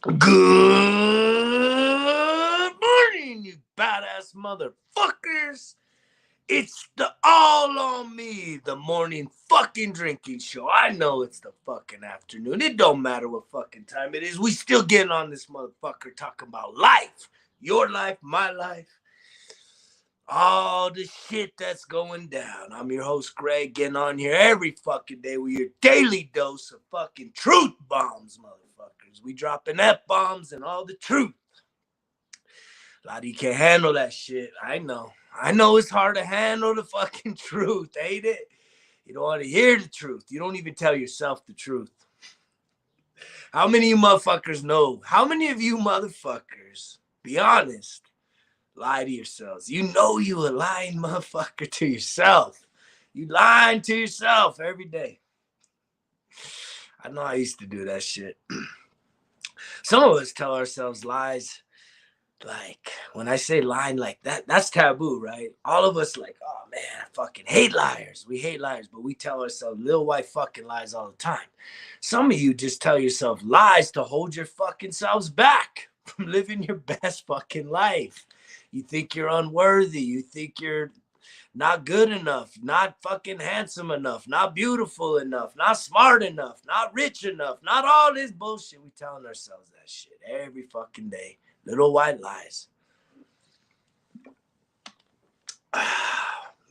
Good morning, you badass motherfuckers. It's the All on Me, the morning fucking drinking show. I know it's the fucking afternoon. It don't matter what fucking time it is. We still getting on this motherfucker talking about life. Your life, my life. All the shit that's going down. I'm your host, Greg, getting on here every fucking day with your daily dose of fucking truth bombs, motherfuckers. We dropping F-bombs and all the truth. A lot of you can't handle that shit. I know. I know it's hard to handle the fucking truth, ain't it? You don't want to hear the truth. You don't even tell yourself the truth. How many of you motherfuckers know? How many of you motherfuckers, be honest, lie to yourselves? You know you a lying motherfucker to yourself. You lying to yourself every day. I know I used to do that shit. Some of us tell ourselves lies. Like, when I say lying like that, that's taboo, right? All of us like, oh man, I fucking hate liars. We hate liars, but we tell ourselves little white fucking lies all the time. Some of you just tell yourself lies to hold your fucking selves back from living your best fucking life. You think you're unworthy. You think you're not good enough, not fucking handsome enough, not beautiful enough, not smart enough, not rich enough, not all this bullshit. We telling ourselves that shit every fucking day. Little white lies.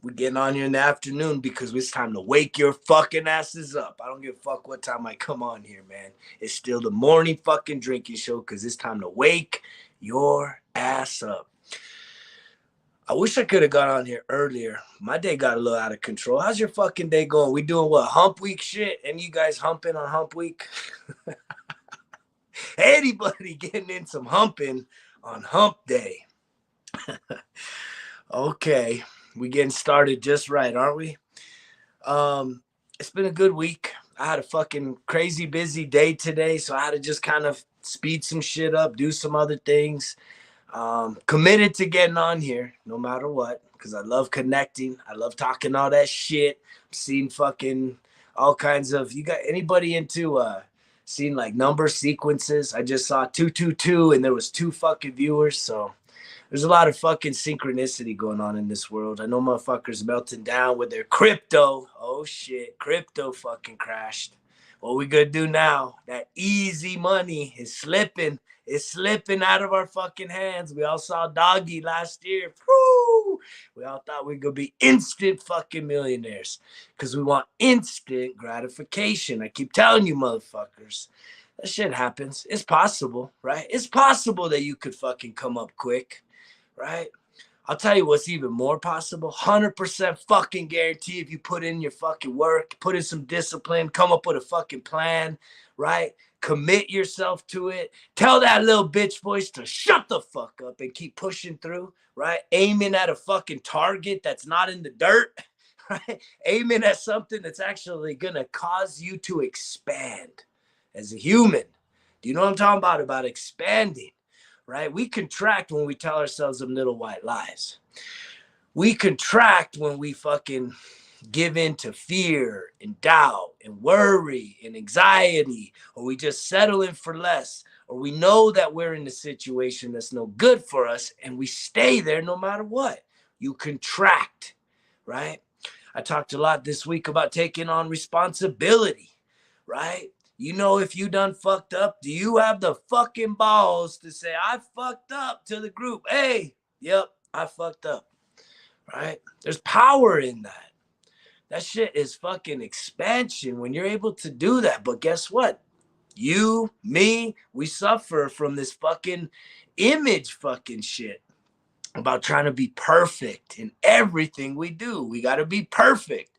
We're getting on here in the afternoon because it's time to wake your fucking asses up. I don't give a fuck what time I come on here, man. It's still the morning fucking drinking show because it's time to wake your ass up. I wish I could have got on here earlier. My day got a little out of control. How's your fucking day going? We doing what? Hump week shit? And you guys humping on hump week? Anybody getting in some humping on hump day? Okay, we getting started just right, aren't we? It's been a good week. I had a fucking crazy busy day today, so I had to just kind of speed some shit up, do some other things. Committed to getting on here no matter what, because I love connecting. I love talking all that shit. I'm seeing fucking all kinds of, you got anybody into seeing like number sequences? I just saw 222 and there was 2 fucking viewers, so there's a lot of fucking synchronicity going on in this world. I know motherfuckers melting down with their crypto. Oh shit, crypto fucking crashed. What we gonna do now? That easy money is slipping. It's slipping out of our fucking hands. We all saw Doggy last year. Woo! We all thought we were gonna be instant fucking millionaires because we want instant gratification. I keep telling you motherfuckers, that shit happens. It's possible, right? It's possible that you could fucking come up quick, right? I'll tell you what's even more possible. 100% fucking guarantee if you put in your fucking work, put in some discipline, come up with a fucking plan, right? Commit yourself to it. Tell that little bitch voice to shut the fuck up and keep pushing through, right? Aiming at a fucking target that's not in the dirt, right? Aiming at something that's actually gonna cause you to expand as a human. Do you know what I'm talking about? About expanding. Right? We contract when we tell ourselves them little white lies. We contract when we fucking give in to fear and doubt and worry and anxiety, or we just settle in for less, or we know that we're in a situation that's no good for us and we stay there no matter what. You contract, right? I talked a lot this week about taking on responsibility, right? You know, if you done fucked up, do you have the fucking balls to say, I fucked up to the group? Hey, yep, I fucked up, right? There's power in that. That shit is fucking expansion when you're able to do that. But guess what? You, me, we suffer from this fucking image fucking shit about trying to be perfect in everything we do. We got to be perfect.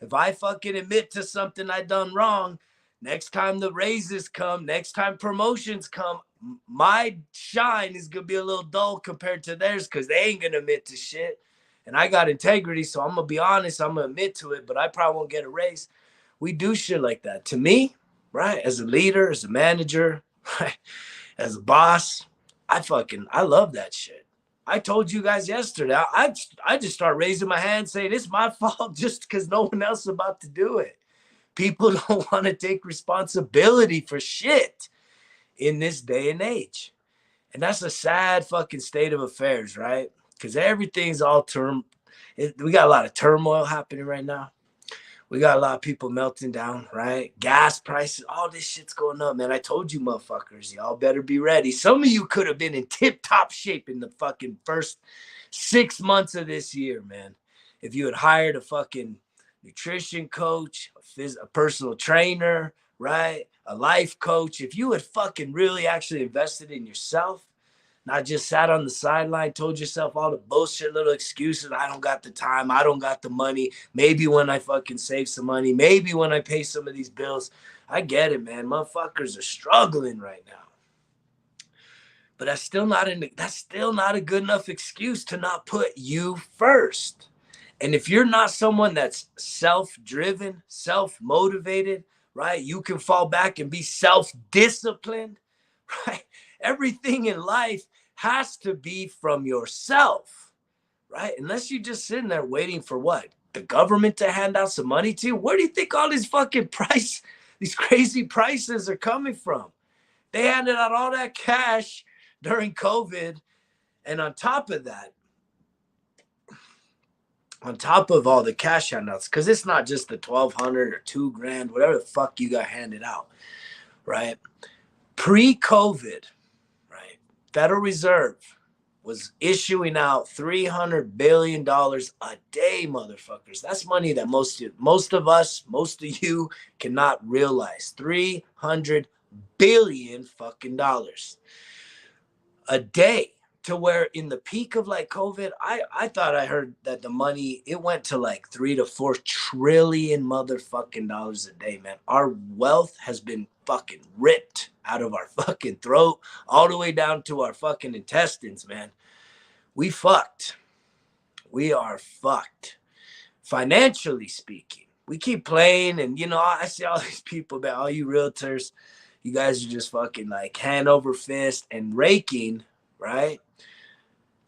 If I fucking admit to something I done wrong, next time the raises come, next time promotions come, my shine is going to be a little dull compared to theirs because they ain't going to admit to shit. And I got integrity, so I'm going to be honest. I'm going to admit to it, but I probably won't get a raise. We do shit like that. To me, right, as a leader, as a manager, right, as a boss, I love that shit. I told you guys yesterday, I just start raising my hand saying it's my fault just because no one else is about to do it. People don't want to take responsibility for shit. in this day and age. And that's a sad fucking state of affairs, right? Because everything's all we got a lot of turmoil happening right now. We got a lot of people melting down, right? Gas prices, all this shit's going up, man. I told you, motherfuckers, y'all better be ready. Some of you could have been in tip-top shape in the fucking first 6 months of this year, man. If you had hired a fucking nutrition coach, a personal trainer, right? A life coach. If you had fucking really actually invested in yourself, not just sat on the sideline, told yourself all the bullshit little excuses. I don't got the time. I don't got the money. Maybe when I fucking save some money. Maybe when I pay some of these bills. I get it, man. Motherfuckers are struggling right now. But that's still not a good enough excuse to not put you first. And if you're not someone that's self-driven, self-motivated, right? You can fall back and be self-disciplined, right? Everything in life has to be from yourself, right? Unless you're just sitting there waiting for what? The government to hand out some money to you? Where do you think all these fucking these crazy prices are coming from? They handed out all that cash during COVID. And on top of that, on top of all the cash handouts, because it's not just the 1,200 or $2,000, whatever the fuck you got handed out, right? Pre-COVID, right? Federal Reserve was issuing out $300 billion a day, motherfuckers. That's money that most of us, most of you cannot realize. $300 billion fucking dollars a day. To where in the peak of like COVID, I thought I heard that the money, it went to like 3 to 4 trillion motherfucking dollars a day, man. Our wealth has been fucking ripped out of our fucking throat all the way down to our fucking intestines, man. We fucked. We are fucked. Financially speaking, we keep playing, and I see all these people, about all you realtors, you guys are just fucking like hand over fist and raking, right?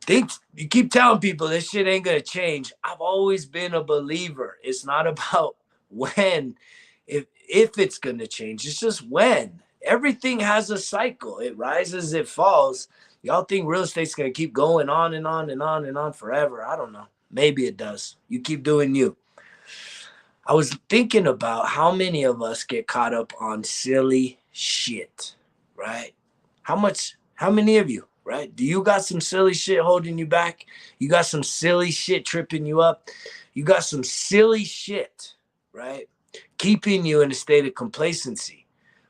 You keep telling people this shit ain't gonna change. I've always been a believer. It's not about when, if it's gonna change. It's just when. Everything has a cycle. It rises, it falls. Y'all think real estate's gonna keep going on and on and on and on forever? I don't know. Maybe it does. You keep doing you. I was thinking about how many of us get caught up on silly shit, right? How many of you? Right? Do you got some silly shit holding you back? You got some silly shit tripping you up? You got some silly shit, right? Keeping you in a state of complacency,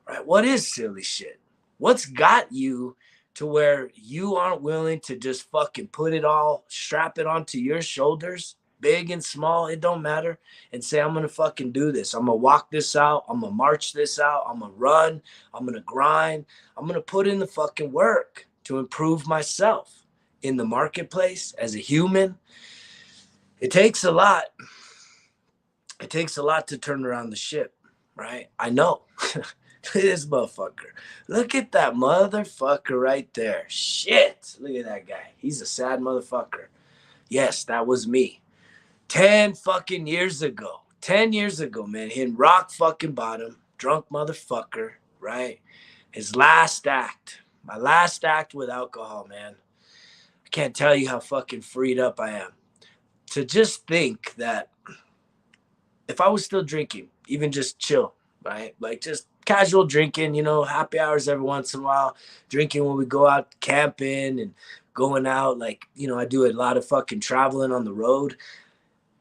right? What is silly shit? What's got you to where you aren't willing to just fucking strap it onto your shoulders, big and small, it don't matter, and say, I'm gonna fucking do this. I'm gonna walk this out. I'm gonna march this out. I'm gonna run. I'm gonna grind. I'm gonna put in the fucking work to improve myself in the marketplace as a human. It takes a lot. It takes a lot to turn around the ship, right? I know. This motherfucker. Look at that motherfucker right there. Shit. Look at that guy. He's a sad motherfucker. Yes, that was me. 10 fucking years ago. 10 years ago, man. Hitting rock fucking bottom. Drunk motherfucker, right? His last act. My last act with alcohol, man. I can't tell you how fucking freed up I am. To just think that if I was still drinking, even just chill, right? Like just casual drinking, happy hours every once in a while, drinking when we go out camping and going out. Like, I do a lot of fucking traveling on the road.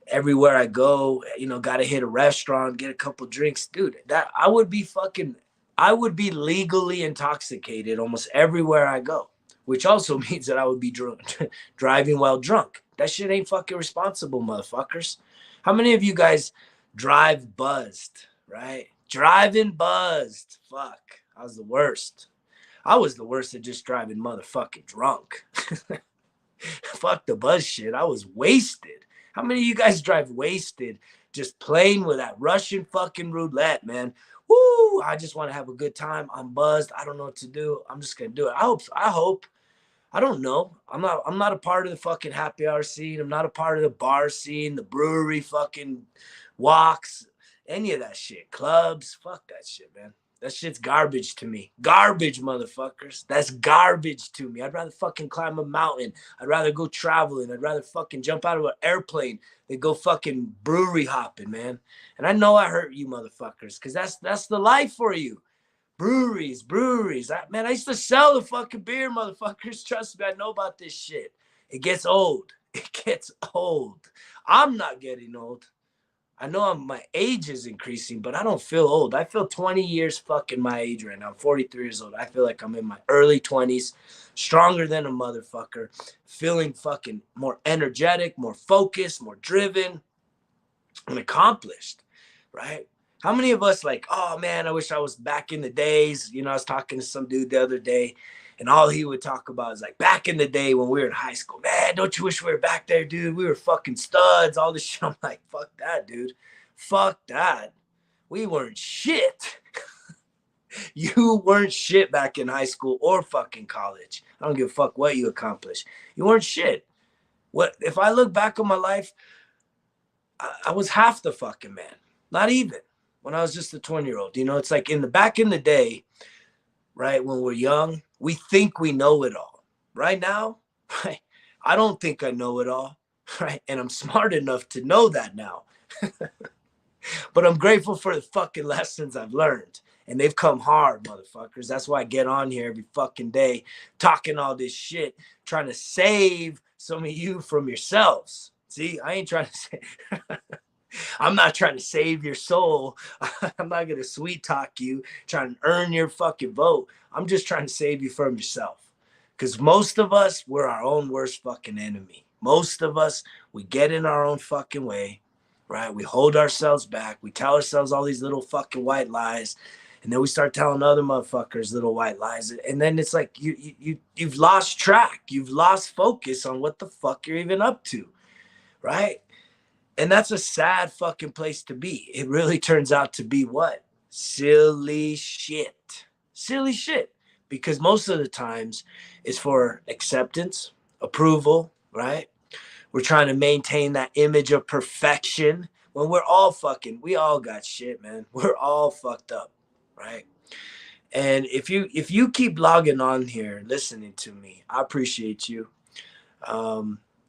Everywhere I go, got to hit a restaurant, get a couple drinks. Dude, I would be legally intoxicated almost everywhere I go, which also means that I would be driving while drunk. That shit ain't fucking responsible, motherfuckers. How many of you guys drive buzzed, right? Driving buzzed. Fuck. I was the worst. I was the worst at just driving motherfucking drunk. Fuck the buzz shit. I was wasted. How many of you guys drive wasted just playing with that Russian fucking roulette, man? Woo! I just want to have a good time. I'm buzzed. I don't know what to do. I'm just gonna do it. I hope. I don't know. I'm not a part of the fucking happy hour scene. I'm not a part of the bar scene, the brewery fucking walks, any of that shit. Clubs. Fuck that shit, man. That shit's garbage to me. Garbage, motherfuckers. That's garbage to me. I'd rather fucking climb a mountain. I'd rather go traveling. I'd rather fucking jump out of an airplane than go fucking brewery hopping, man. And I know I hurt you motherfuckers, because that's the life for you. Breweries. Man, I used to sell the fucking beer, motherfuckers. Trust me, I know about this shit. It gets old. It gets old. I'm not getting old. I know my age is increasing, but I don't feel old. I feel 20 years fucking my age right now. I'm 43 years old. I feel like I'm in my early 20s, stronger than a motherfucker, feeling fucking more energetic, more focused, more driven, and accomplished, right? How many of us like, oh man, I wish I was back in the days. You know, I was talking to some dude the other day, and all he would talk about is like back in the day when we were in high school. Man, don't you wish we were back there, dude? We were fucking studs, all this shit. I'm like, fuck that, dude. Fuck that. We weren't shit. You weren't shit back in high school or fucking college. I don't give a fuck what you accomplished. You weren't shit. What if I look back on my life, I was half the fucking man. Not even. When I was just a 20-year-old. You know, it's like back in the day, right, when we're young, we think we know it all. Right now, right, I don't think I know it all, right? And I'm smart enough to know that now. But I'm grateful for the fucking lessons I've learned. And they've come hard, motherfuckers. That's why I get on here every fucking day talking all this shit, trying to save some of you from yourselves. See, I ain't trying to say... I'm not trying to save your soul. I'm not going to sweet talk you, trying to earn your fucking vote. I'm just trying to save you from yourself. Because most of us, we're our own worst fucking enemy. Most of us, we get in our own fucking way, right? We hold ourselves back. We tell ourselves all these little fucking white lies. And then we start telling other motherfuckers little white lies. And then it's like you've lost track. You've lost focus on what the fuck you're even up to, right? And that's a sad fucking place to be. It really turns out to be what? Silly shit. Silly shit. Because most of the times it's for acceptance, approval, right? We're trying to maintain that image of perfection when we all got shit, man. We're all fucked up, right? And if you keep logging on here, listening to me, I appreciate you.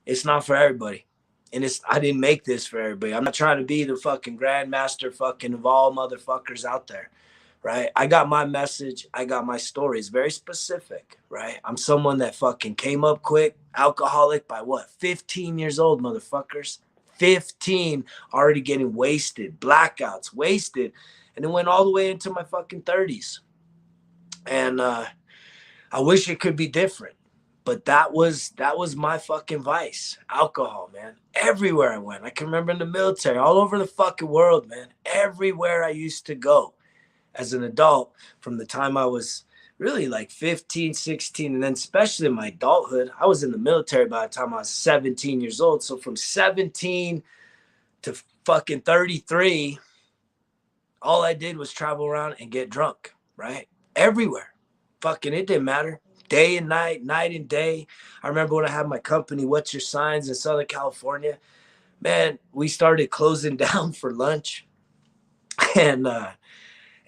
It's not for everybody. And I didn't make this for everybody. I'm not trying to be the fucking grandmaster fucking of all motherfuckers out there, right? I got my message. I got my story. It's very specific, right? I'm someone that fucking came up quick, alcoholic by what? 15 years old, motherfuckers. 15, already getting wasted, blackouts, wasted. And it went all the way into my fucking 30s. And I wish it could be different. But that was my fucking vice. Alcohol, man. Everywhere I went. I can remember in the military, all over the fucking world, man. Everywhere I used to go as an adult, from the time I was really like 15, 16, and then especially in my adulthood. I was in the military by the time I was 17 years old. So from 17 to fucking 33, all I did was travel around and get drunk, right? Everywhere. Fucking, it didn't matter. Day and night, night and day. I remember when I had my company, What's Your Signs, in Southern California. Man, we started closing down for lunch. And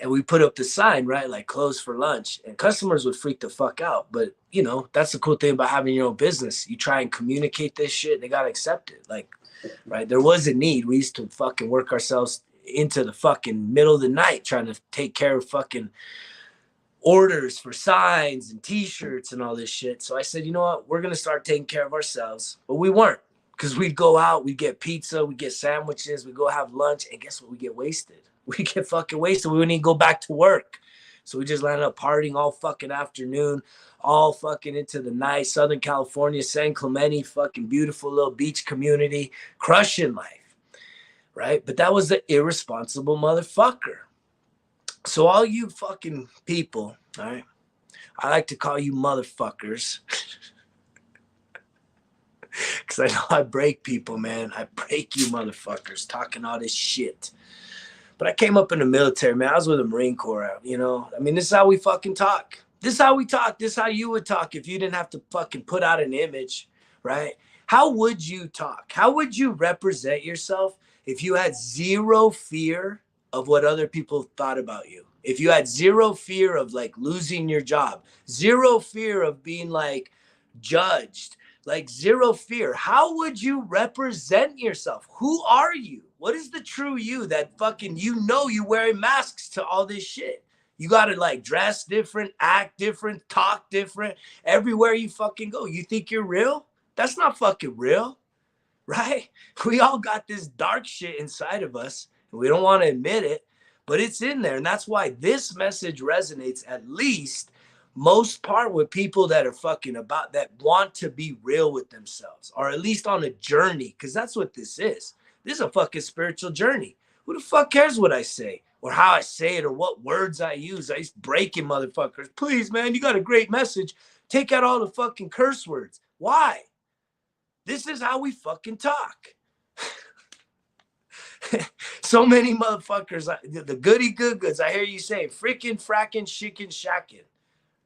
we put up the sign, right? Like closed for lunch. And customers would freak the fuck out. But, you know, that's the cool thing about having your own business. You try and communicate this shit, they got to accept it. Like, right? There was a need. We used to fucking work ourselves into the fucking middle of the night trying to take care of fucking orders for signs and t-shirts and all this shit. So I said, you know what? We're going to start taking care of ourselves. But we weren't, because we'd go out, we'd get pizza, we'd get sandwiches, we'd go have lunch. And guess what? We get wasted. We get fucking wasted. We wouldn't even go back to work. So we just landed up partying all fucking afternoon, all fucking into the night. Southern California, San Clemente, fucking beautiful little beach community, crushing life, right? But that was the irresponsible motherfucker. So all you fucking people, all right, I like to call you motherfuckers, because I know I break people, man. I break you motherfuckers talking all this shit. But I came up in the military, man. I was with the Marine Corps, you know. I mean, this is how we fucking talk. This is how we talk. This is how you would talk if you didn't have to fucking put out an image, right? How would you talk? How would you represent yourself if you had zero fear of what other people thought about you? if you had zero fear of like losing your job, zero fear of being like judged, like zero fear, how would you represent yourself? Who are you? What is the true you that fucking, you wearing masks to all this shit? You got to like dress different, act different, talk different everywhere you fucking go. You think you're real? That's not fucking real, right? We all got this dark shit inside of us, and we don't want to admit it, but it's in there. And that's why this message resonates at least most part with people that are fucking about, that want to be real with themselves, or at least on a journey, because that's what this is. This is a fucking spiritual journey. Who the fuck cares what I say or how I say it or what words I use? I used breaking motherfuckers. Please, man, you got a great message. Take out all the fucking curse words. Why? This is how we fucking talk. So many motherfuckers, the goody good goods, I hear you say freaking, fracking, shicking, shacking,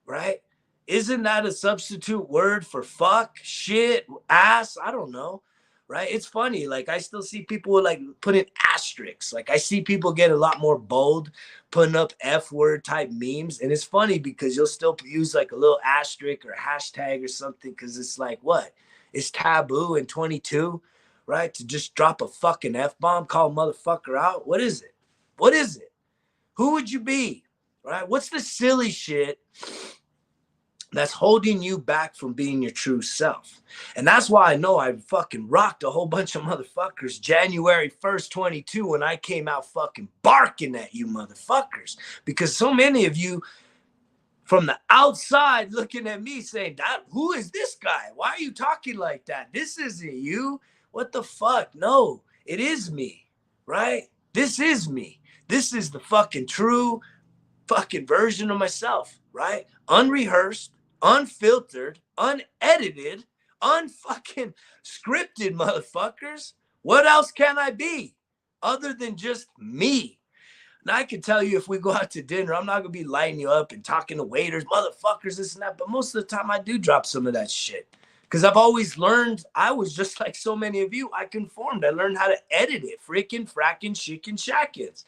right? Isn't that a substitute word for fuck, shit, ass? I don't know, right? It's funny. Like, I still see people like putting asterisks. Like, I see people get a lot more bold, putting up F word type memes. And it's funny because you'll still use like a little asterisk or hashtag or something, because it's like, what? It's taboo in 22, right? To just drop a fucking F-bomb, call a motherfucker out. What is it? What is it? Who would you be, right? What's the silly shit that's holding you back from being your true self? And that's why I know I fucking rocked a whole bunch of motherfuckers January 1st, 22, when I came out fucking barking at you motherfuckers. Because so many of you from the outside looking at me saying, who is this guy? Why are you talking like that? This isn't you. What the fuck? No, it is me, right? This is me. This is the fucking true fucking version of myself, right? Unrehearsed, unfiltered, unedited, unfucking scripted, motherfuckers. What else can I be other than just me? And I can tell you, if we go out to dinner, I'm not going to be lighting you up and talking to waiters, motherfuckers, this and that. But most of the time I do drop some of that shit, because I've always learned. I was just like so many of you. I conformed. I learned how to edit it. Freaking, fracking, shicking, shackins.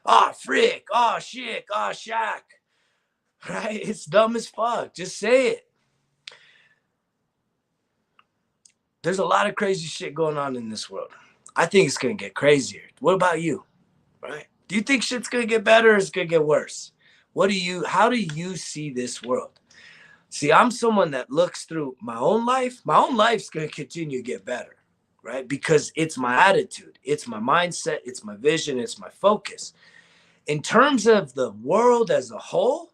Oh, frick. Oh, shick. Oh, shack. Right? It's dumb as fuck. Just say it. There's a lot of crazy shit going on in this world. I think it's going to get crazier. What about you? Right? Do you think shit's going to get better or is it going to get worse? How do you see this world? See, I'm someone that looks through my own life. My own life's going to continue to get better, right? Because it's my attitude, it's my mindset, it's my vision, it's my focus. In terms of the world as a whole,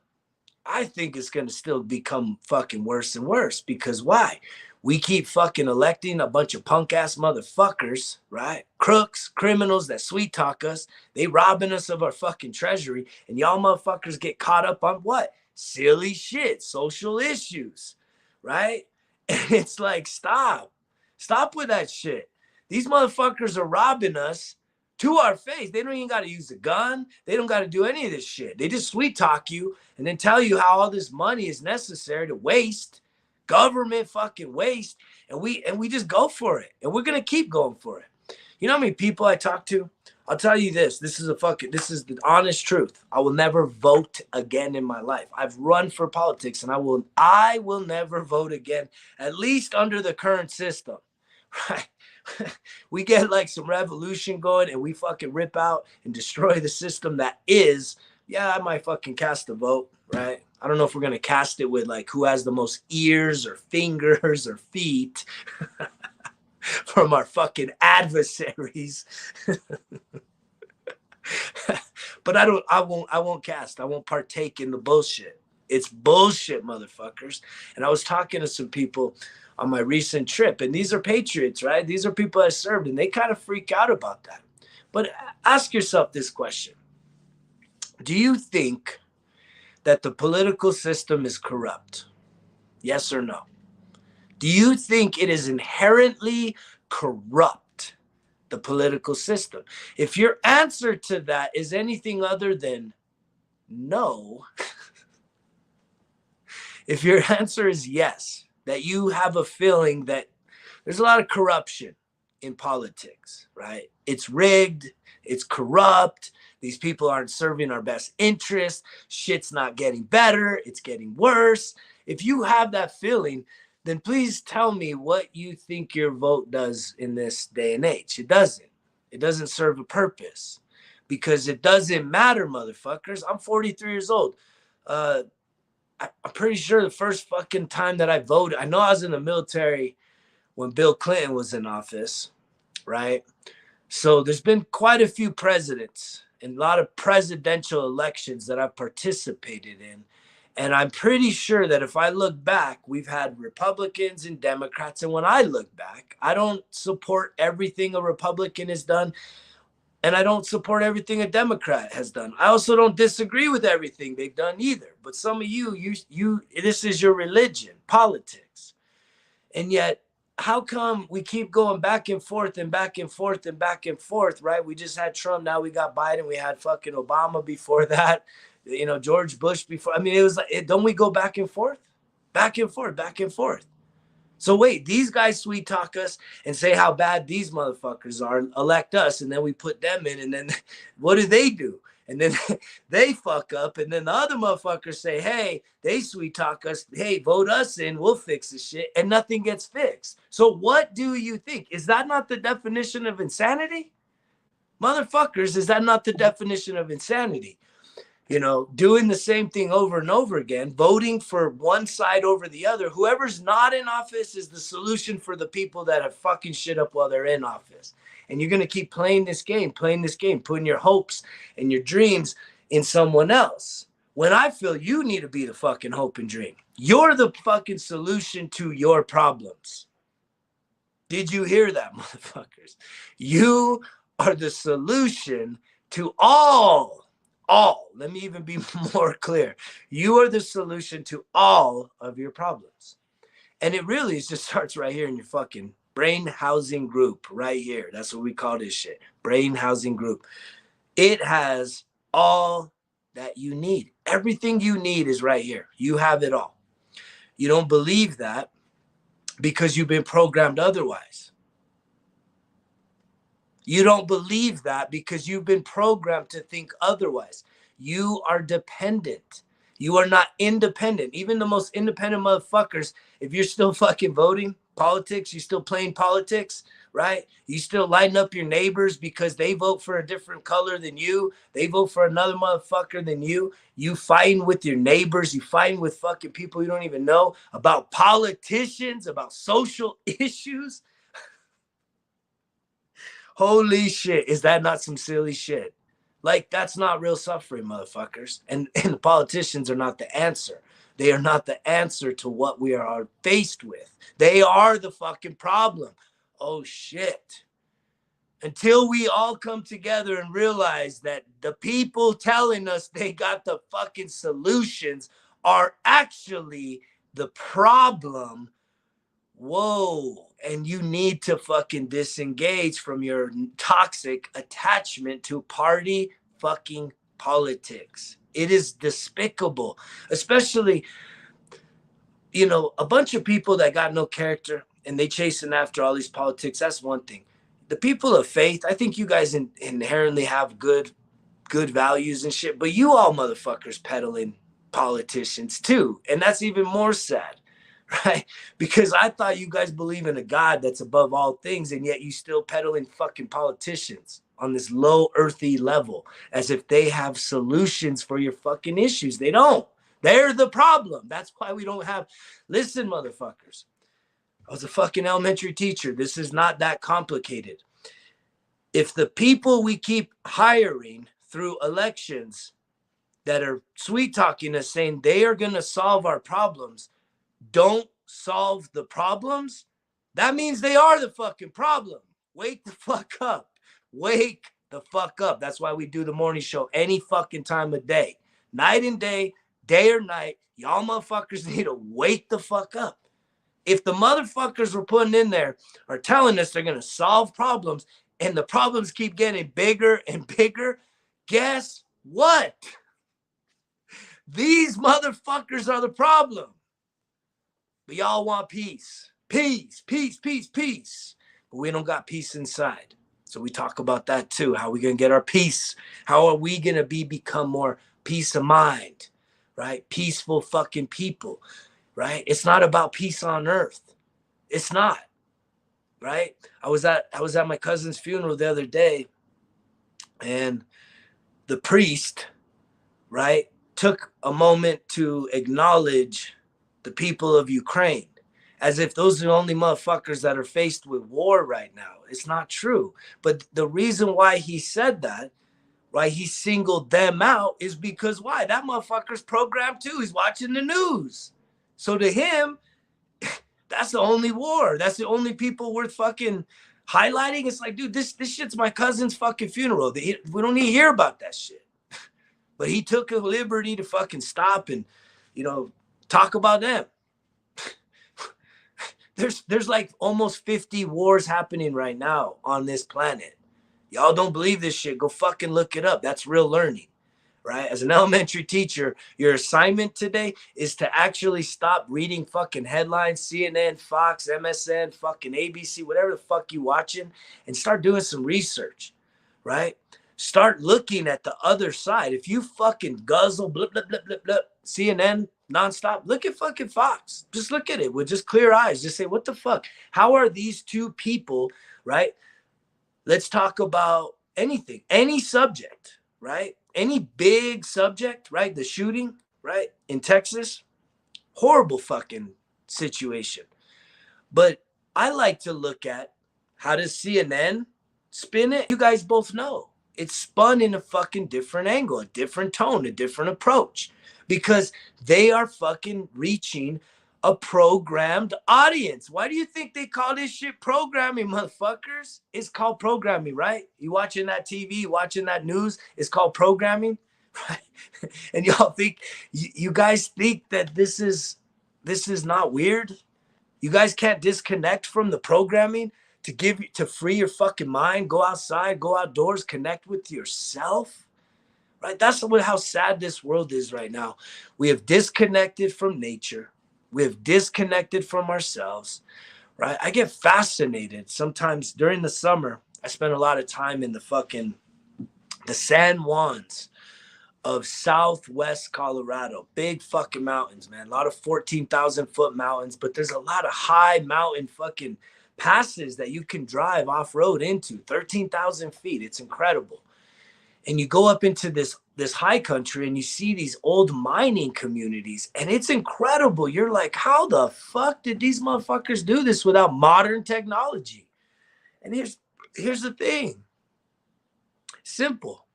I think it's going to still become fucking worse and worse. Because why? We keep fucking electing a bunch of punk ass motherfuckers, right? Crooks, criminals that sweet talk us. They robbing us of our fucking treasury. And y'all motherfuckers get caught up on what? Silly shit, social issues, right? And it's like, stop with that shit. These motherfuckers are robbing us to our face. They don't even got to use a gun. They don't got to do any of this shit. They just sweet talk you and then tell you how all this money is necessary to waste, government fucking waste. And we just go for it. And we're going to keep going for it. You know how many people I talk to? I'll tell you this. This is the honest truth. I will never vote again in my life. I've run for politics and I will never vote again, at least under the current system. Right? We get like some revolution going and we fucking rip out and destroy the system that is. Yeah, I might fucking cast a vote, right? I don't know if we're going to cast it with like who has the most ears or fingers or feet from our fucking adversaries. But I won't cast. I won't partake in the bullshit. It's bullshit, motherfuckers. And I was talking to some people on my recent trip, and these are patriots, right? These are people I served, and they kind of freak out about that. But ask yourself this question. Do you think that the political system is corrupt? Yes or no? Do you think it is inherently corrupt, the political system? If your answer to that is anything other than no, if your answer is yes, that you have a feeling that there's a lot of corruption in politics, right? It's rigged, it's corrupt. These people aren't serving our best interests. Shit's not getting better, it's getting worse. If you have that feeling, then please tell me what you think your vote does in this day and age. It doesn't. It doesn't serve a purpose because it doesn't matter, motherfuckers. I'm 43 years old. I'm pretty sure the first fucking time that I voted, I know I was in the military when Bill Clinton was in office, right? So there's been quite a few presidents and a lot of presidential elections that I've participated in. And I'm pretty sure that if I look back, we've had Republicans and Democrats. And when I look back, I don't support everything a Republican has done. And I don't support everything a Democrat has done. I also don't disagree with everything they've done either. But some of you, this is your religion, politics. And yet, how come we keep going back and forth and back and forth and back and forth, right? We just had Trump, now we got Biden, we had fucking Obama before that, George Bush before. I mean, it was like, don't we go back and forth? Back and forth, back and forth. So wait, these guys sweet talk us and say how bad these motherfuckers are, elect us, and then we put them in, and then what do? And then they fuck up, and then the other motherfuckers say, hey, they sweet talk us, hey, vote us in, we'll fix this shit, and nothing gets fixed. So what do you think? Is that not the definition of insanity? Motherfuckers, is that not the definition of insanity? Doing the same thing over and over again, voting for one side over the other. Whoever's not in office is the solution for the people that have fucking shit up while they're in office. And you're going to keep playing this game, putting your hopes and your dreams in someone else. When I feel you need to be the fucking hope and dream. You're the fucking solution to your problems. Did you hear that, motherfuckers? You are the solution to all. Let me even be more clear. You are the solution to all of your problems. And it really just starts right here in your fucking brain housing group right here. That's what we call this shit. Brain housing group. It has all that you need. Everything you need is right here. You have it all. You don't believe that because you've been programmed otherwise. You don't believe that because you've been programmed to think otherwise. You are dependent. You are not independent. Even the most independent motherfuckers, if you're still fucking voting politics, you still playing politics, right? You still lighting up your neighbors because they vote for a different color than you. They vote for another motherfucker than you. You fighting with your neighbors. You fighting with fucking people you don't even know about politicians, about social issues. Holy shit, is that not some silly shit? Like, that's not real suffering, motherfuckers. And the politicians are not the answer. They are not the answer to what we are faced with. They are the fucking problem. Oh shit. Until we all come together and realize that the people telling us they got the fucking solutions are actually the problem. Whoa. And you need to fucking disengage from your toxic attachment to party fucking politics. It is despicable, especially, a bunch of people that got no character and they chasing after all these politics. That's one thing. The people of faith, I think you guys inherently have good values and shit, but you all motherfuckers peddling politicians too. And that's even more sad. Right? Because I thought you guys believe in a God that's above all things, and yet you still peddling fucking politicians on this low earthy level as if they have solutions for your fucking issues. They don't. They're the problem. That's why we don't have. Listen, motherfuckers. I was a fucking elementary teacher. This is not that complicated. If the people we keep hiring through elections that are sweet talking us saying they are going to solve our problems don't solve the problems, that means they are the fucking problem. Wake the fuck up. Wake the fuck up. That's why we do the morning show any fucking time of day. Night and day or night. Y'all motherfuckers need to wake the fuck up. If the motherfuckers we're putting in there are telling us they're going to solve problems and the problems keep getting bigger and bigger, guess what? These motherfuckers are the problem. But y'all want peace. Peace. but we don't got peace inside. So we talk about that too. How we gonna get our peace? How are we gonna become more peace of mind, right? Peaceful fucking people, right? It's not about peace on earth. It's not, right? I was at my cousin's funeral the other day, and the priest, right, took a moment to acknowledge the people of Ukraine as if those are the only motherfuckers that are faced with war right now. It's not true. But the reason why he said that, why he singled them out, is because why? That motherfucker's programmed too. He's watching the news. So to him, that's the only war. That's the only people worth fucking highlighting. It's like, dude, this shit's my cousin's fucking funeral. We don't need to hear about that shit. But he took a liberty to fucking stop and, talk about them. There's like almost 50 wars happening right now on this planet. Y'all don't believe this shit, go fucking look it up. That's real learning, right? As an elementary teacher, your assignment today is to actually stop reading fucking headlines, CNN, Fox, MSN, fucking ABC, whatever the fuck you watching, and start doing some research, right? Start looking at the other side. If you fucking guzzle, blip, blip, blip, blip, blip, CNN nonstop, look at fucking Fox. Just look at it with just clear eyes. Just say, what the fuck? How are these two people, right? Let's talk about anything, any subject, right? Any big subject, right? The shooting, right? In Texas, horrible fucking situation. But I like to look at, how does CNN spin it? You guys both know. It's spun in a fucking different angle, a different tone, a different approach, because they are fucking reaching a programmed audience. Why do you think they call this shit programming, motherfuckers? It's called programming, right? You watching that TV, watching that news, it's called programming, right? And y'all think, you guys think that this is not weird? You guys can't disconnect from the programming to free your fucking mind, go outside, go outdoors, connect with yourself, right? That's how sad this world is right now. We have disconnected from nature. We have disconnected from ourselves, right? I get fascinated sometimes during the summer. I spend a lot of time in the San Juans of Southwest Colorado. Big fucking mountains, man. A lot of 14,000 foot mountains, but there's a lot of high mountain fucking passes that you can drive off-road into, 13,000 feet. It's incredible. And you go up into this high country and you see these old mining communities, and it's incredible. You're like, how the fuck did these motherfuckers do this without modern technology? And here's the thing. Simple,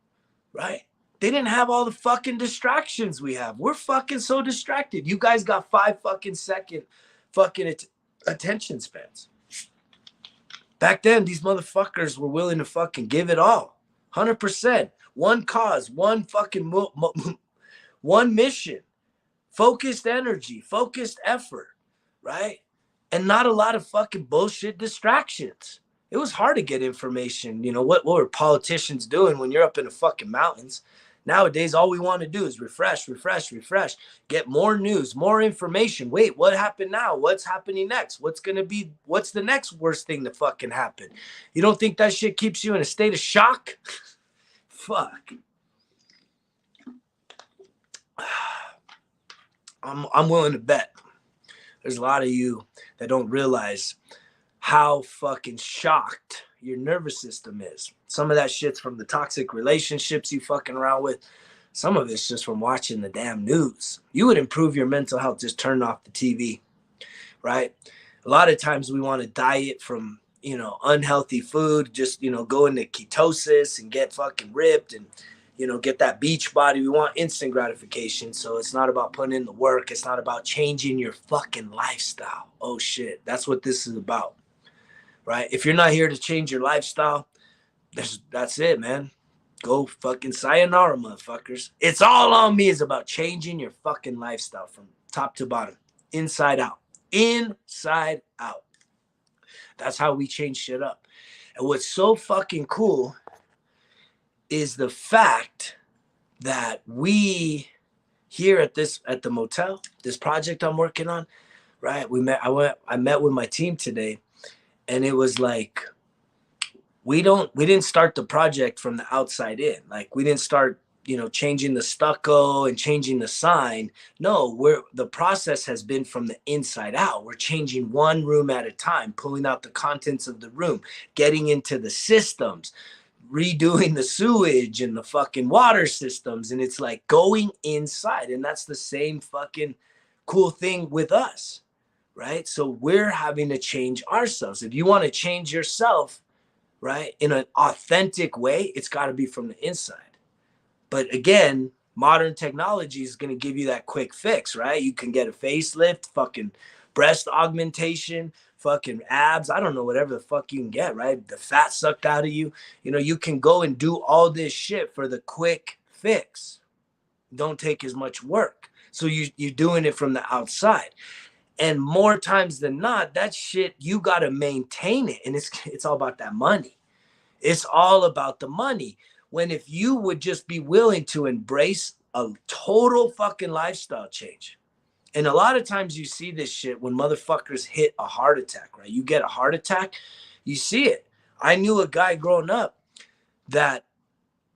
right? They didn't have all the fucking distractions we have. We're fucking so distracted. You guys got 5 fucking second fucking attention spans. Back then, these motherfuckers were willing to fucking give it all. 100%. One cause, one fucking one mission, focused energy, focused effort, right? And not a lot of fucking bullshit distractions. It was hard to get information. What were politicians doing when you're up in the fucking mountains? Nowadays, all we want to do is refresh, get more news, more information. Wait, what happened now? What's happening next? What's the next worst thing to fucking happen? You don't think that shit keeps you in a state of shock? Fuck. I'm willing to bet there's a lot of you that don't realize how fucking shocked your nervous system is. Some of that shit's from the toxic relationships you fucking around with. Some of it's just from watching the damn news. You would improve your mental health, just turn off the TV, right? A lot of times we want to diet from, unhealthy food, just, go into ketosis and get fucking ripped and, get that beach body. We want instant gratification. So it's not about putting in the work. It's not about changing your fucking lifestyle. Oh shit. That's what this is about. Right? If you're not here to change your lifestyle, that's it, man. Go fucking sayonara, motherfuckers. It's all on me is about changing your fucking lifestyle from top to bottom, inside out. Inside out. That's how we change shit up. And what's so fucking cool is the fact that we here at the motel, this project I'm working on, right? I met with my team today. And it was like, we didn't start the project from the outside in. Like, we didn't start, changing the stucco and changing the sign. No, the process has been from the inside out. We're changing one room at a time, pulling out the contents of the room, getting into the systems, redoing the sewage and the fucking water systems. And it's like going inside. And that's the same fucking cool thing with us, right? So we're having to change ourselves. If you want to change yourself, right, in an authentic way, it's got to be from the inside. But again, modern technology is going to give you that quick fix, right? You can get a facelift, fucking breast augmentation, fucking abs. I don't know, whatever the fuck you can get, right? The fat sucked out of you. You can go and do all this shit for the quick fix. Don't take as much work. So you're doing it from the outside. And more times than not, that shit, you got to maintain it. And it's all about that money. It's all about the money. When if you would just be willing to embrace a total fucking lifestyle change. And a lot of times you see this shit when motherfuckers hit a heart attack, right? You get a heart attack, you see it. I knew a guy growing up that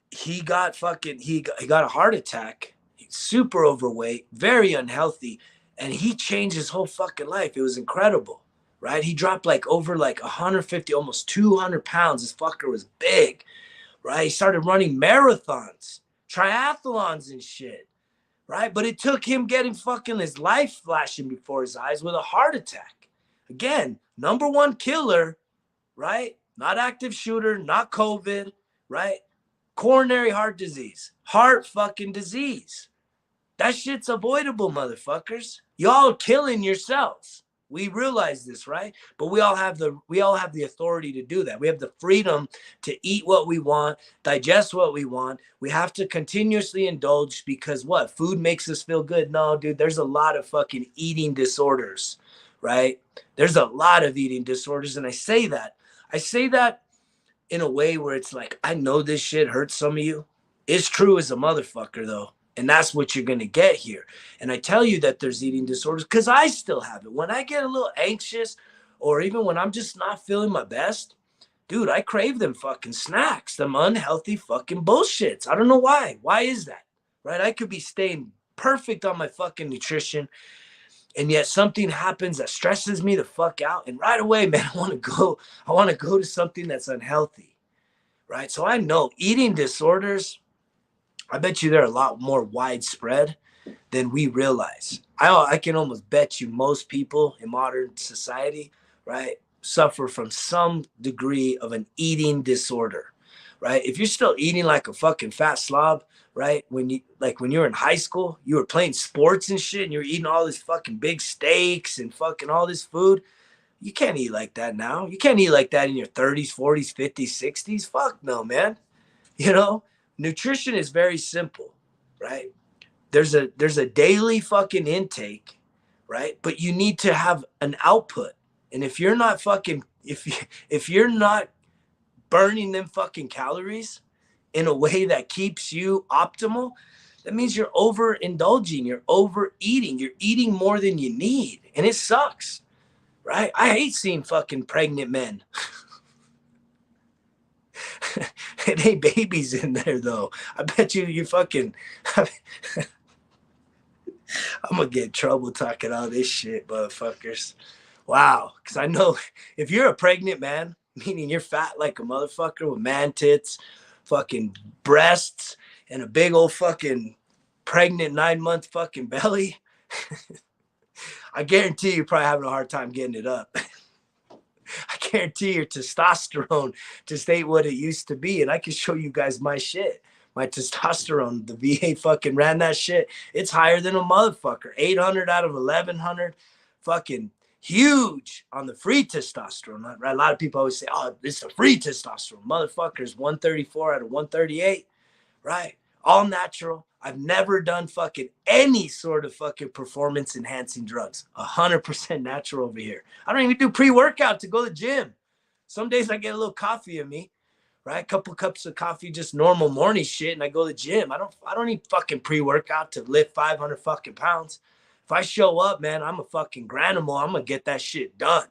he got a heart attack, super overweight, very unhealthy, and he changed his whole fucking life. It was incredible, right? He dropped over 150, almost 200 pounds. This fucker was big, right? He started running marathons, triathlons and shit, right? But it took him getting fucking his life flashing before his eyes with a heart attack. Again, number one killer, right? Not active shooter, not COVID, right? Coronary heart disease, heart fucking disease. That shit's avoidable, motherfuckers. Y'all killing yourselves. We realize this, right? But we all have the authority to do that. We have the freedom to eat what we want, digest what we want. We have to continuously indulge because what? Food makes us feel good. No, dude, there's a lot of fucking eating disorders, right? There's a lot of eating disorders. And I say that in a way where it's like, I know this shit hurts some of you. It's true as a motherfucker, though. And that's what you're going to get here. And I tell you that there's eating disorders because I still have it. When I get a little anxious or even when I'm just not feeling my best, dude, I crave them fucking snacks, them unhealthy fucking bullshits. I don't know why. Why is that? Right? I could be staying perfect on my fucking nutrition. And yet something happens that stresses me the fuck out. And right away, man, I want to go to something that's unhealthy. Right? So I know eating disorders, I bet you they're a lot more widespread than we realize. I can almost bet you most people in modern society, right, suffer from some degree of an eating disorder, right? If you're still eating like a fucking fat slob, right, when you were in high school, you were playing sports and shit, and you're eating all this fucking big steaks and fucking all this food, you can't eat like that now. You can't eat like that in your 30s, 40s, 50s, 60s. Fuck no, man. Nutrition is very simple, right? There's a daily fucking intake, right? But you need to have an output. And if you're not burning them fucking calories in a way that keeps you optimal, that means you're overindulging, you're overeating, you're eating more than you need. And it sucks, right? I hate seeing fucking pregnant men. It ain't babies in there though. I bet you fucking I'm gonna get in trouble talking all this shit, motherfuckers. Wow. Cause I know if you're a pregnant man, meaning you're fat like a motherfucker with man tits, fucking breasts, and a big old fucking pregnant 9-month fucking belly, I guarantee you're probably having a hard time getting it up. I guarantee your testosterone just ain't what it used to be. And I can show you guys my shit. My testosterone, the VA fucking ran that shit. It's higher than a motherfucker. 800 out of 1100. Fucking huge on the free testosterone. Right? A lot of people always say, oh, it's a free testosterone. Motherfuckers, 134 out of 138. Right? All natural. I've never done fucking any sort of fucking performance enhancing drugs. 100% natural over here. I don't even do pre-workout to go to the gym. Some days I get a little coffee in me, right? A couple cups of coffee, just normal morning shit, and I go to the gym. I don't need fucking pre-workout to lift 500 fucking pounds. If I show up, man, I'm a fucking granimal. I'm gonna get that shit done.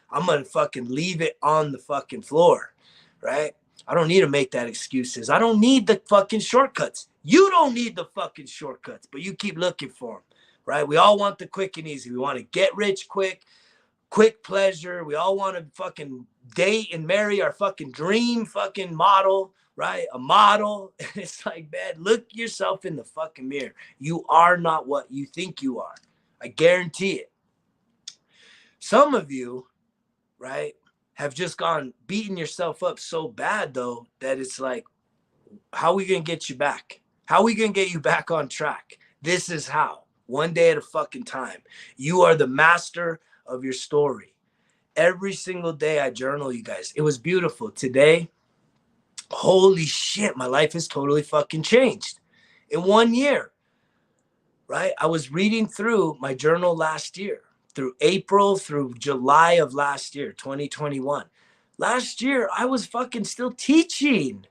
I'm going to fucking leave it on the fucking floor, right? I don't need to make that excuses. I don't need the fucking shortcuts. You don't need the fucking shortcuts, but you keep looking for them, right? We all want the quick and easy. We want to get rich quick pleasure. We all want to fucking date and marry our fucking dream fucking model, right? A model. It's like, man, look yourself in the fucking mirror. You are not what you think you are. I guarantee it. Some of you, right, have just gone beating yourself up so bad though that it's like, how are we gonna get you back? How are we gonna get you back on track? This is how. One day at a fucking time. You are the master of your story. Every single day I journal, you guys. It was beautiful. Today, holy shit, my life has totally fucking changed in 1 year, right? I was reading through my journal last year, through April, through July of last year, 2021. Last year, I was fucking still teaching.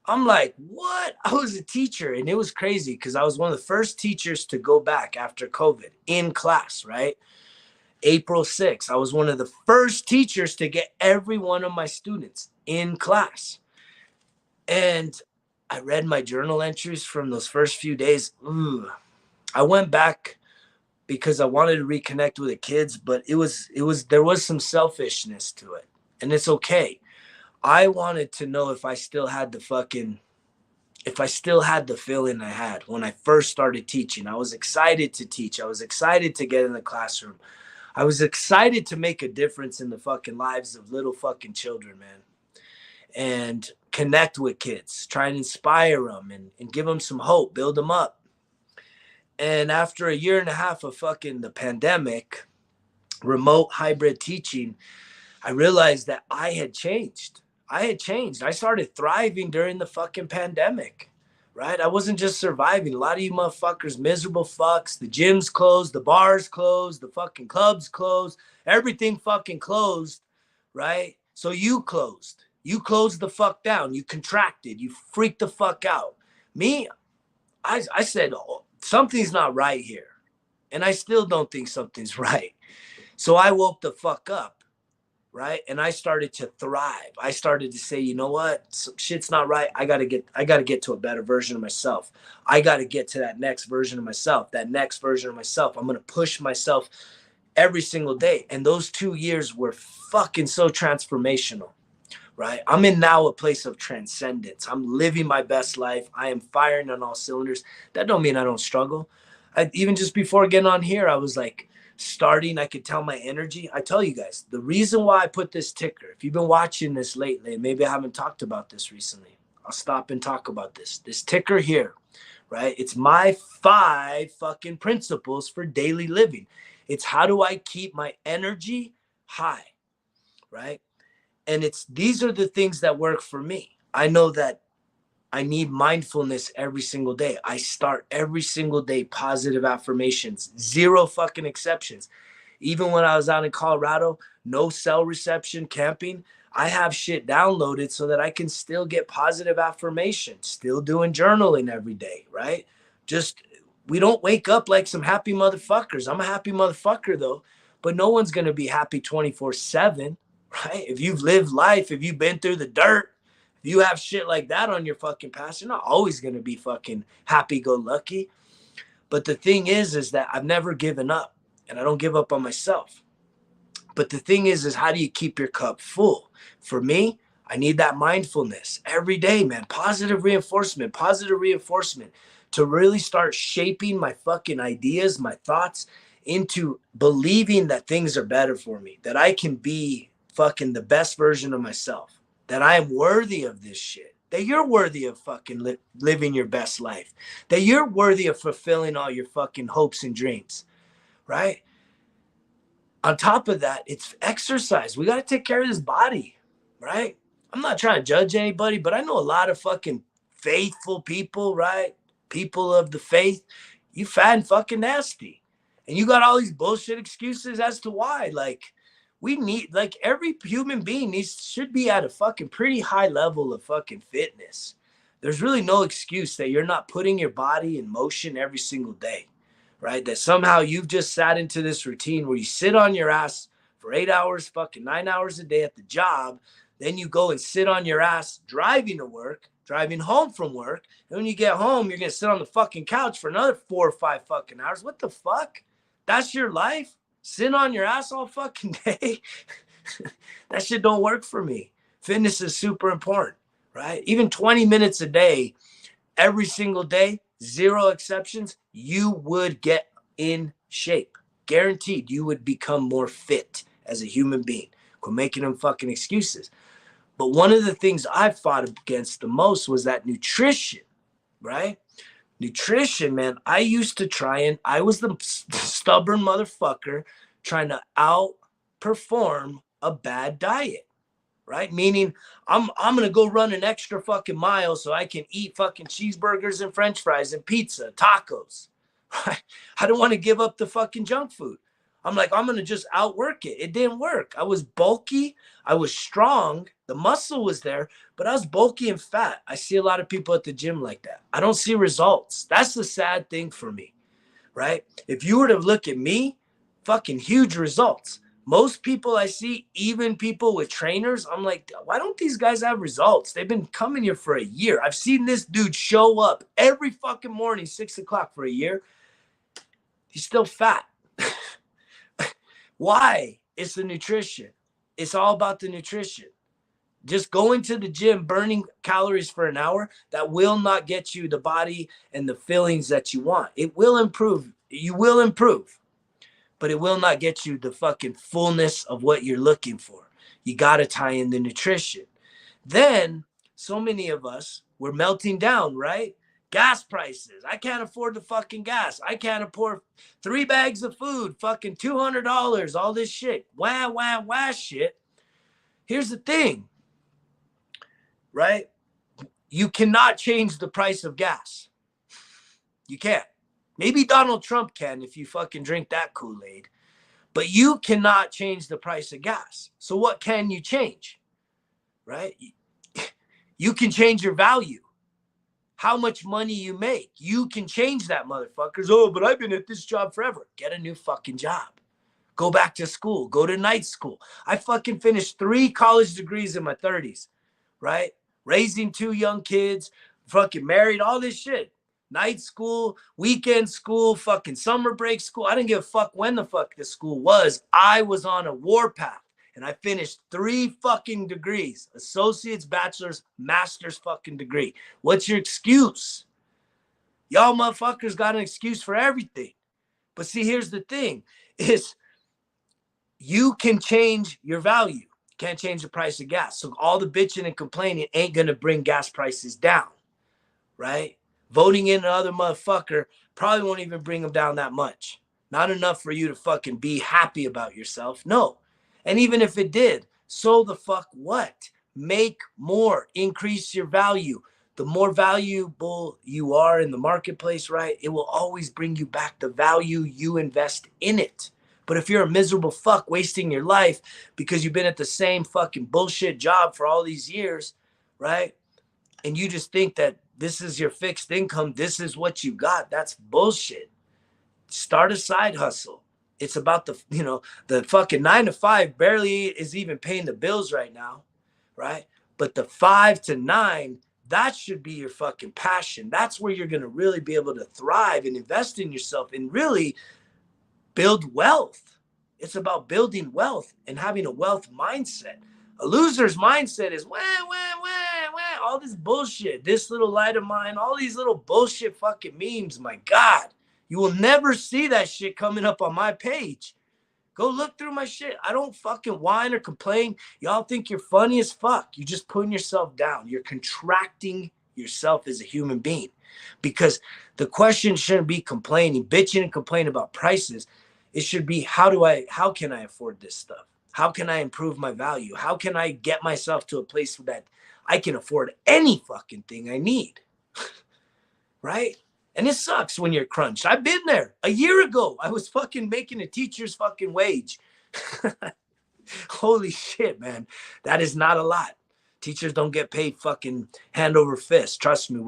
I'm like, what? I was a teacher, and it was crazy because I was one of the first teachers to go back after COVID in class, right? April 6th, I was one of the first teachers to get every one of my students in class. And I read my journal entries from those first few days. Ooh, I went back because I wanted to reconnect with the kids, but there was some selfishness to it, and it's okay. I wanted to know if I still had the feeling I had when I first started teaching. I was excited to teach. I was excited to get in the classroom. I was excited to make a difference in the fucking lives of little fucking children, man, and connect with kids, try and inspire them and give them some hope, build them up. And after a year and a half of fucking the pandemic, remote hybrid teaching, I realized that I had changed. I started thriving during the fucking pandemic, right? I wasn't just surviving. A lot of you motherfuckers, miserable fucks, the gyms closed, the bars closed, the fucking clubs closed, everything fucking closed, right? So you closed. You closed the fuck down. You contracted. You freaked the fuck out. Me, I said, oh, something's not right here. And I still don't think something's right. So I woke the fuck up, right? And I started to thrive. I started to say, you know what? Some shit's not right. I gotta get to a better version of myself. I gotta get to that next version of myself, that next version of myself. I'm gonna push myself every single day. And those 2 years were fucking so transformational, right? I'm in now a place of transcendence. I'm living my best life. I am firing on all cylinders. That don't mean I don't struggle. Even just before getting on here, I was like, I could tell my energy. I tell you guys, the reason why I put this ticker, if you've been watching this lately, maybe I haven't talked about this recently, I'll stop and talk about this ticker here, right? It's my 5 fucking principles for daily living. It's how do I keep my energy high, right? And these are the things that work for me. I know that I need mindfulness every single day. I start every single day positive affirmations, 0 fucking exceptions. Even when I was out in Colorado, no cell reception camping, I have shit downloaded so that I can still get positive affirmations, still doing journaling every day, right? Just, we don't wake up like some happy motherfuckers. I'm a happy motherfucker though, but no one's going to be happy 24/7, right? If you've lived life, if you've been through the dirt, you have shit like that on your fucking past, you're not always going to be fucking happy-go-lucky. But the thing is that I've never given up, and I don't give up on myself. But the thing is how do you keep your cup full? For me, I need that mindfulness every day, man. Positive reinforcement to really start shaping my fucking ideas, my thoughts into believing that things are better for me, that I can be fucking the best version of myself, that I am worthy of this shit, that you're worthy of fucking living your best life, that you're worthy of fulfilling all your fucking hopes and dreams, right? On top of that, it's exercise. We got to take care of this body, right? I'm not trying to judge anybody, but I know a lot of fucking faithful people, right? People of the faith, you fat and fucking nasty. And you got all these bullshit excuses as to why. Like, we need, like, every human being should be at a fucking pretty high level of fucking fitness. There's really no excuse that you're not putting your body in motion every single day, right? That somehow you've just sat into this routine where you sit on your ass for 8 hours, fucking 9 hours a day at the job. Then you go and sit on your ass driving to work, driving home from work. And when you get home, you're going to sit on the fucking couch for another 4 or 5 fucking hours. What the fuck? That's your life? Sit on your ass all fucking day? That shit don't work for me. Fitness is super important, right? Even 20 minutes a day, every single day, 0 exceptions, you would get in shape. Guaranteed, you would become more fit as a human being. Quit making them fucking excuses. But one of the things I fought against the most was that nutrition, right? Nutrition, man. I used to try and I was the stubborn motherfucker trying to outperform a bad diet, right? Meaning I'm going to go run an extra fucking mile so I can eat fucking cheeseburgers and french fries and pizza, tacos. Right? I don't want to give up the fucking junk food. I'm like, I'm going to just outwork it. It didn't work. I was bulky. I was strong. The muscle was there, but I was bulky and fat. I see a lot of people at the gym like that. I don't see results. That's the sad thing for me, right? If you were to look at me, fucking huge results. Most people I see, even people with trainers, I'm like, why don't these guys have results? They've been coming here for a year. I've seen this dude show up every fucking morning, 6 o'clock for a year. He's still fat. Why? It's the nutrition. It's all about the nutrition. Just going to the gym, burning calories for an hour, that will not get you the body and the feelings that you want. It will improve. You will improve, but it will not get you the fucking fullness of what you're looking for. You got to tie in the nutrition. Then so many of us, we're melting down, right? Gas prices. I can't afford the fucking gas. I can't afford 3 bags of food, fucking $200, all this shit. Wah, wah, wah shit. Here's the thing, right? You cannot change the price of gas. You can't. Maybe Donald Trump can if you fucking drink that Kool-Aid. But you cannot change the price of gas. So what can you change, right? You can change your value. How much money you make. You can change that, motherfuckers. Oh, but I've been at this job forever. Get a new fucking job. Go back to school. Go to night school. I fucking finished 3 college degrees in my 30s, right? Raising 2 young kids, fucking married, all this shit. Night school, weekend school, fucking summer break school. I didn't give a fuck when the fuck this school was. I was on a warpath. And I finished 3 fucking degrees, associates, bachelor's, master's fucking degree. What's your excuse? Y'all motherfuckers got an excuse for everything. But see, here's the thing is you can change your value. You can't change the price of gas. So all the bitching and complaining ain't going to bring gas prices down, right? Voting in another motherfucker probably won't even bring them down that much. Not enough for you to fucking be happy about yourself. No. And even if it did, so the fuck what? Make more, increase your value. The more valuable you are in the marketplace, right? It will always bring you back the value you invest in it. But if you're a miserable fuck wasting your life because you've been at the same fucking bullshit job for all these years, right? And you just think that this is your fixed income, this is what you got, that's bullshit. Start a side hustle. It's about the, the fucking 9 to 5 barely is even paying the bills right now, right? But the 5 to 9, that should be your fucking passion. That's where you're going to really be able to thrive and invest in yourself and really build wealth. It's about building wealth and having a wealth mindset. A loser's mindset is all this bullshit, this little light of mine, all these little bullshit fucking memes. My God. You will never see that shit coming up on my page. Go look through my shit. I don't fucking whine or complain. Y'all think you're funny as fuck. You're just putting yourself down. You're contracting yourself as a human being. Because the question shouldn't be complaining, bitching and complaining about prices. It should be, how can I afford this stuff? How can I improve my value? How can I get myself to a place that I can afford any fucking thing I need? Right? And it sucks when you're crunched. I've been there. A year ago, I was fucking making a teacher's fucking wage. Holy shit, man. That is not a lot. Teachers don't get paid fucking hand over fist. Trust me,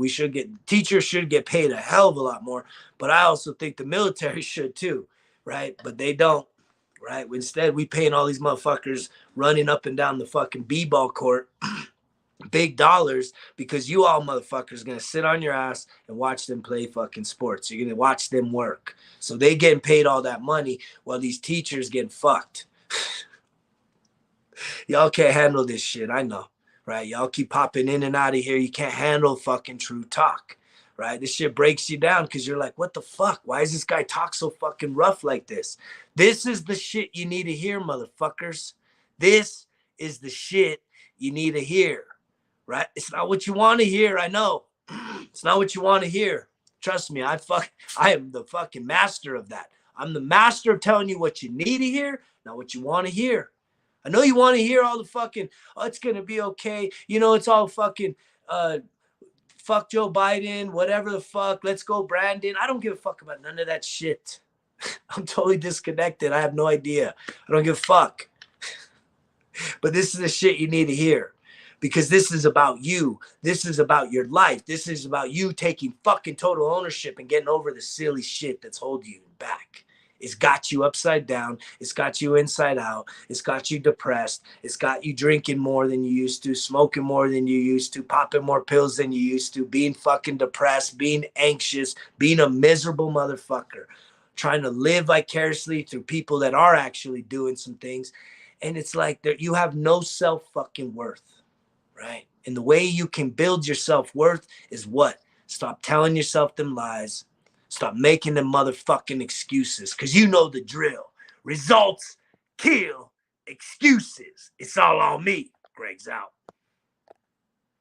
teachers should get paid a hell of a lot more. But I also think the military should too, right? But they don't, right? Instead, we paying all these motherfuckers running up and down the fucking b-ball court big dollars because you all motherfuckers gonna sit on your ass and watch them play fucking sports. You're gonna watch them work. So they getting paid all that money while these teachers getting fucked. Y'all can't handle this shit. I know, right? Y'all keep popping in and out of here. You can't handle fucking true talk, right? This shit breaks you down because you're like, what the fuck? Why is this guy talk so fucking rough like this? This is the shit you need to hear, motherfuckers. This is the shit you need to hear, right? It's not what you want to hear. I know. It's not what you want to hear. Trust me, I am the fucking master of that. I'm the master of telling you what you need to hear, not what you want to hear. I know you want to hear all the fucking, oh, it's going to be okay. You know, it's all fucking, fuck Joe Biden, whatever the fuck. Let's go, Brandon. I don't give a fuck about none of that shit. I'm totally disconnected. I have no idea. I don't give a fuck. But this is the shit you need to hear. Because this is about you. This is about your life. This is about you taking fucking total ownership and getting over the silly shit that's holding you back. It's got you upside down. It's got you inside out. It's got you depressed. It's got you drinking more than you used to, smoking more than you used to, popping more pills than you used to, being fucking depressed, being anxious, being a miserable motherfucker, trying to live vicariously through people that are actually doing some things. And it's like you have no self fucking worth. Right? And the way you can build your self-worth is what? Stop telling yourself them lies. Stop making them motherfucking excuses. Because you know the drill. Results kill excuses. It's all on me. Greg's out.